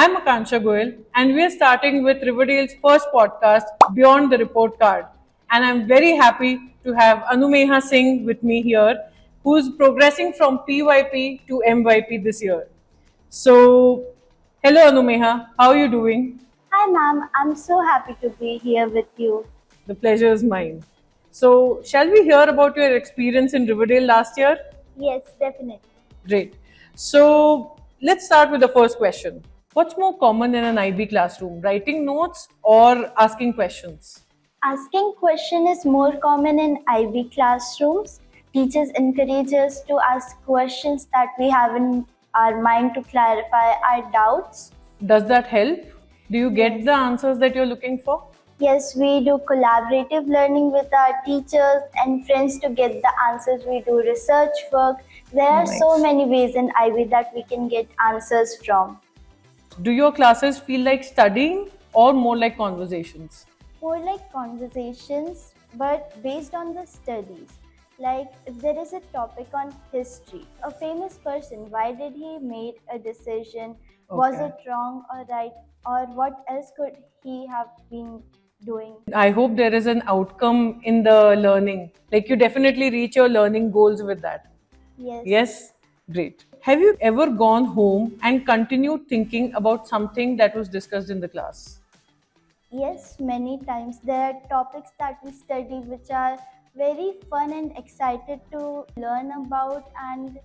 I'm Akansha Goyal, and we are starting with Riverdale's first podcast, Beyond the Report Card. And I'm very happy to have Anumeha Singh with me here, who's progressing from PYP to MYP this year. So, hello Anumeha, how are you doing? Hi, ma'am. I'm so happy to be here with you. The pleasure is mine. So, shall we hear about your experience in Riverdale last year? Yes, definitely. Great. So, let's start with the first question. What's more common in an IB classroom, writing notes or asking questions? Asking question is more common in IB classrooms. Teachers encourage us to ask questions that we have in our mind to clarify our doubts. Does that help? Do you get Yes. the answers that you're looking for? Yes, we do collaborative learning with our teachers and friends to get the answers. We do research work. There are so Nice. many ways in IB that we can get answers from. Do your classes feel like studying or more like conversations? More like conversations, but based on the studies. Like if there is a topic on history, a famous person, why did he make a decision? Was Okay. it wrong or right? Or what else could he have been doing? I hope there is an outcome in the learning. Like you definitely reach your learning goals with that. Yes. Yes? Great. Have you ever gone home and continued thinking about something that was discussed in the class? Yes, many times. There are topics that we study which are very fun and excited to learn about, and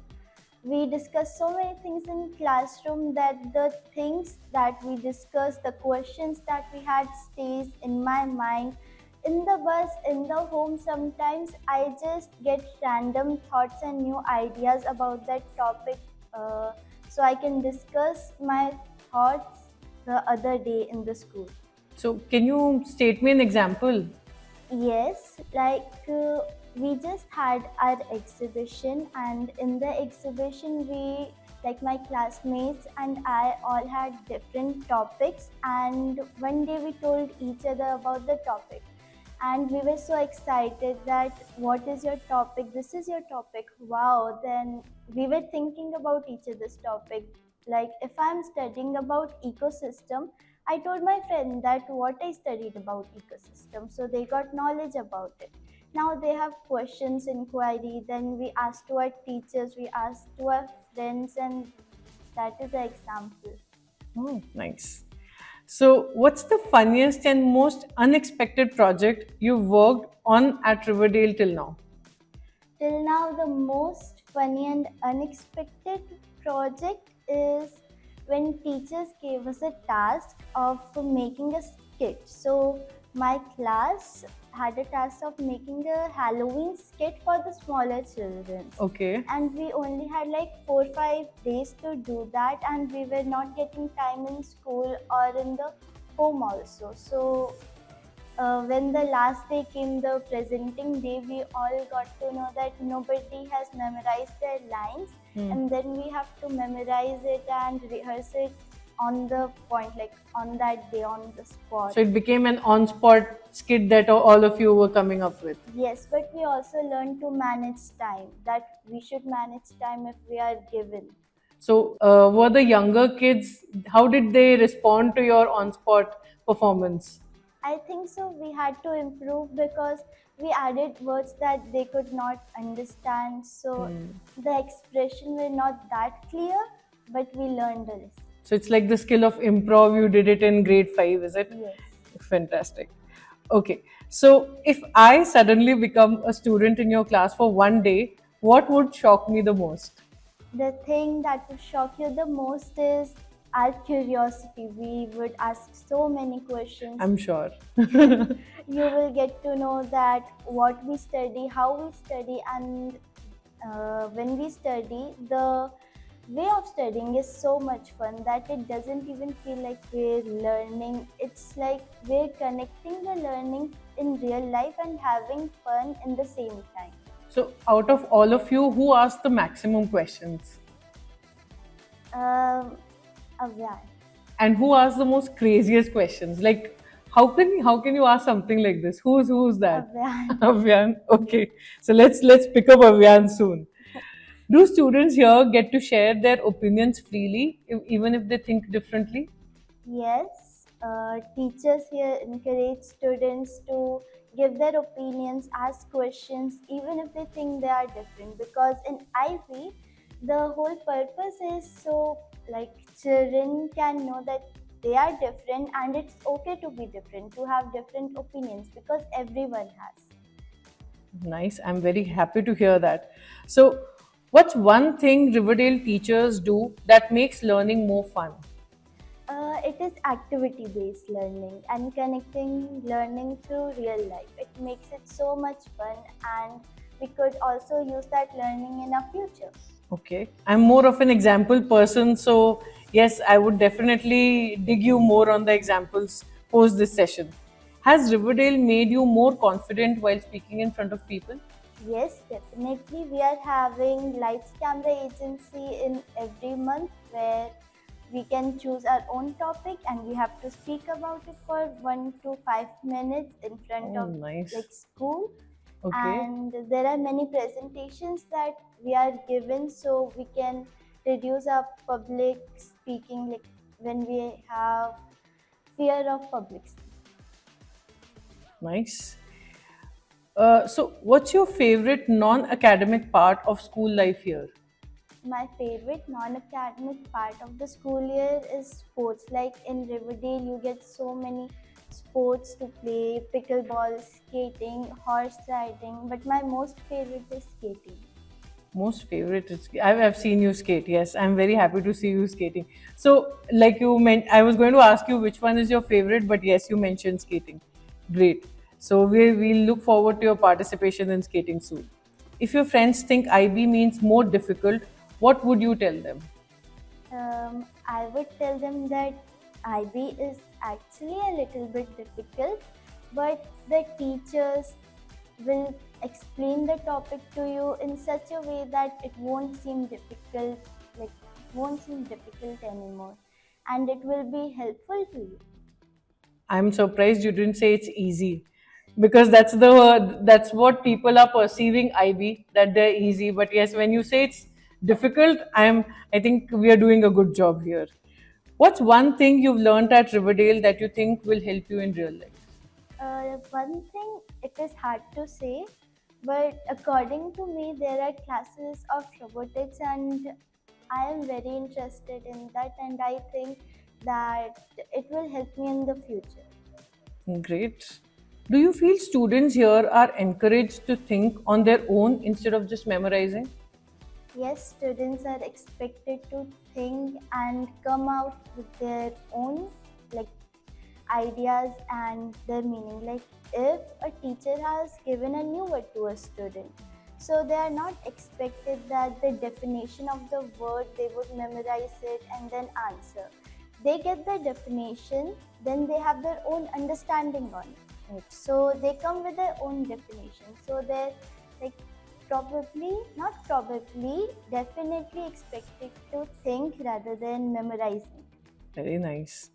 we discuss so many things in classroom that the things that we discuss, the questions that we had stays in my mind. In the bus, in the home, sometimes I just get random thoughts and new ideas about that topic, so I can discuss my thoughts the other day in the school. So, can you state me an example? Yes, we just had our exhibition, and in the exhibition, like my classmates and I, all had different topics. And one day we told each other about the topic, and we were so excited that what is your topic? This is your topic. Wow! Then we were thinking about each other's topic. Like if I'm studying about ecosystem, I told my friend that what I studied about ecosystem, so they got knowledge about it. Now they have questions, inquiry, then we ask to our teachers, we ask to our friends, and that is an example. Oh, nice. So, what's the funniest and most unexpected project you've worked on at Riverdale till now? Till now, the most funny and unexpected project is when teachers gave us a task of making a skit. So, my class had a task of making a Halloween skit for the smaller children. Okay. And we only had like 4-5 days to do that, and we were not getting time in school or in the home also. So when the last day came, the presenting day, we all got to know that nobody has memorized their lines, and then we have to memorize it and rehearse it on the point, like on that day, on the spot. So, it became an on spot skit that all of you were coming up with. Yes, but we also learned to manage time, that we should manage time if we are given. So, were the younger kids, how did they respond to your on spot performance? I think so. We had to improve because we added words that they could not understand. So the expression were not that clear, but we learned a lesson. So, it's like the skill of improv, you did it in grade 5, is it? Yes. Fantastic. Okay. So, if I suddenly become a student in your class for one day, what would shock me the most? The thing that would shock you the most is our curiosity. We would ask so many questions. I'm sure. You will get to know that what we study, how we study, and when we study, the way of studying is so much fun that it doesn't even feel like we're learning. It's like we're connecting the learning in real life and having fun in the same time. So, out of all of you, who asked the maximum questions? Avyan. And who asked the most craziest questions? Like, how can you ask something like this? Who's that? Avyan. Avyan. Okay. So let's pick up Avyan soon. Do students here get to share their opinions freely, even if they think differently? Yes, teachers here encourage students to give their opinions, ask questions, even if they think they are different. Because in IB, the whole purpose is so like children can know that they are different and it's okay to be different, to have different opinions because everyone has. Nice. I'm very happy to hear that. So, what's one thing Riverdale teachers do that makes learning more fun? It is activity based learning and connecting learning to real life. It makes it so much fun, and we could also use that learning in our future. Okay. I'm more of an example person, so yes, I would definitely dig you more on the examples post this session. Has Riverdale made you more confident while speaking in front of people? Yes, definitely. We are having Lights Camera Agency in every month where we can choose our own topic and we have to speak about it for 1 to 5 minutes in front Oh, of nice. like school. Okay. And there are many presentations that we are given so we can reduce our public speaking like when we have fear of public speaking. Nice. So, what's your favorite non academic part of school life here? My favorite non-academic part of the school year is sports. Like in Riverdale you get so many sports to play: pickleball, skating, horse riding, but my most favorite is skating. Most favorite is I've seen you skate. Yes, I'm very happy to see you skating. So, like you meant, I was going to ask you which one is your favorite, but yes, you mentioned skating. Great. So we'll look forward to your participation in skating soon. If your friends think IB means more difficult, what would you tell them? I would tell them that IB is actually a little bit difficult, but the teachers will explain the topic to you in such a way that it won't seem difficult, like it won't seem difficult anymore, and it will be helpful to you. I'm surprised you didn't say it's easy, because that's what people are perceiving IB, that they're easy. But yes, when you say it's difficult, I think we are doing a good job here. What's one thing you've learned at Riverdale that you think will help you in real life? One thing, it is hard to say, but according to me, there are classes of robotics, and I am very interested in that, and I think that it will help me in the future. Great. Do you feel students here are encouraged to think on their own instead of just memorizing? Yes, students are expected to think and come out with their own like ideas and their meaning. Like if a teacher has given a new word to a student, so they are not expected that the definition of the word they would memorize it and then answer. They get the definition, then they have their own understanding on it. So they come with their own definition. So they're like probably, not probably, definitely expected to think rather than memorizing. Very nice.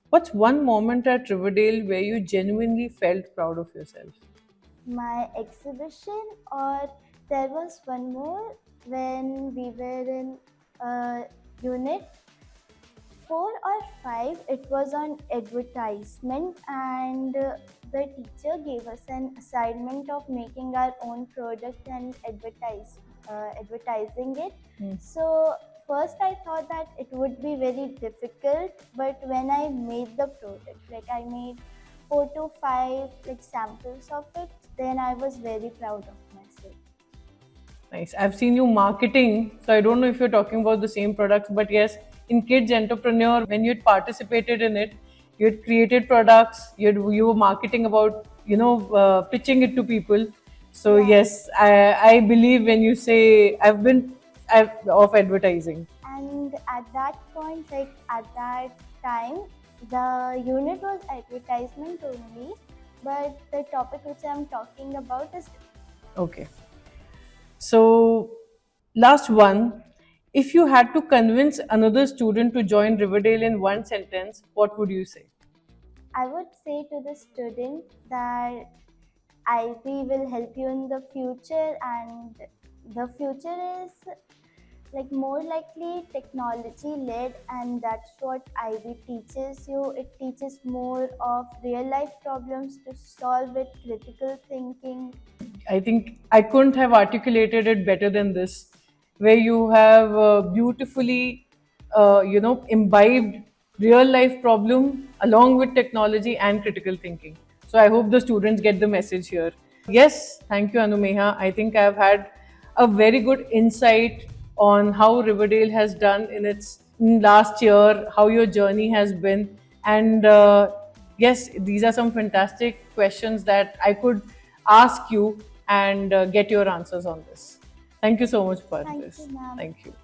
What's one moment at Riverdale where you genuinely felt proud of yourself? My exhibition, or there was one more when we were in unit 4 or 5. It was on advertisement, and the teacher gave us an assignment of making our own product and advertising it. So first I thought that it would be very difficult, but when I made the product, like I made 4 to 5 like samples of it, then I was very proud of myself. Nice. I've seen you marketing, so I don't know if you're talking about the same products, but yes, in Kids Entrepreneur, when you'd participated in it, you'd created products, you were marketing about, pitching it to people. So Yeah. yes, I believe when you say I've of advertising. And at that point, like at that time, the unit was advertisement only, but the topic which I'm talking about is Okay. So, last one. If you had to convince another student to join Riverdale in one sentence, what would you say? I would say to the student that IB will help you in the future, and the future is like more likely technology led, and that's what IB teaches you. It teaches more of real life problems to solve with critical thinking. I think I couldn't have articulated it better than this, where you have beautifully, imbibed real life problem along with technology and critical thinking. So I hope the students get the message here. Yes, thank you, Anumeha. I think I've had a very good insight on how Riverdale has done in its last year, how your journey has been, and yes, these are some fantastic questions that I could ask you and get your answers on this. Thank you so much for Thank you, this. ma'am. Thank you.